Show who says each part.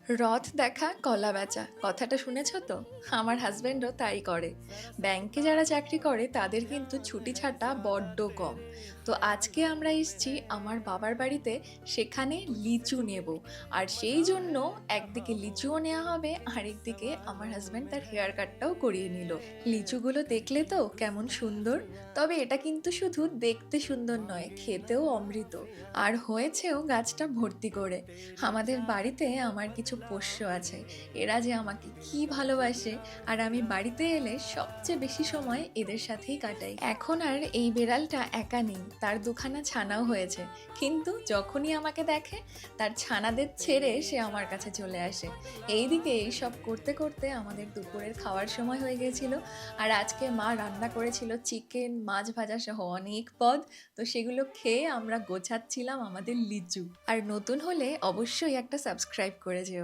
Speaker 1: রথ দেখা কলা বেচা কথাটা শুনেছো তো? আমার হাজবেন্ডও তাই করে। ব্যাংকে যারা চাকরি করে তাদের কিন্তু ছুটি ছাটা বড্ড কম। তো আজকে আমরা এসেছি আমার বাবার বাড়িতে, সেখানে লিচু নেব। আর সেই জন্য একদিকে লিচুও নেওয়া হবে, আরেকদিকে আমার হাজবেন্ড তার হেয়ার কাটটাও করিয়ে নিল। লিচুগুলো দেখলে তো কেমন সুন্দর, তবে এটা কিন্তু শুধু দেখতে সুন্দর নয়, খেতেও অমৃত। আর হয়েছেও গাছটা ভর্তি করে। আমাদের বাড়িতে আমার কিছু পোষ্য আছে, এরা যে আমাকে কি ভালোবাসে। আর আমি বাড়িতে এলে সবচেয়ে বেশি সময় এদের সাথেই কাটাই। এখন আর এই বেড়ালটা একা নেই, তার দুখানা ছানাও হয়েছে। কিন্তু যখনই আমাকে দেখে তার ছানাদের ছেড়ে সে আমার কাছে চলে আসে। এইদিকে এইসব করতে করতে আমাদের দুপুরের খাওয়ার সময় হয়ে গেছিল। আর আজকে মা রান্না করেছিল চিকেন, মাছ ভাজা সহ অনেক পদ। তো সেগুলো খেয়ে আমরা গোছাচ্ছিলাম আমাদের লিচু। আর নতুন হলে অবশ্যই একটা সাবস্ক্রাইব করে যেও।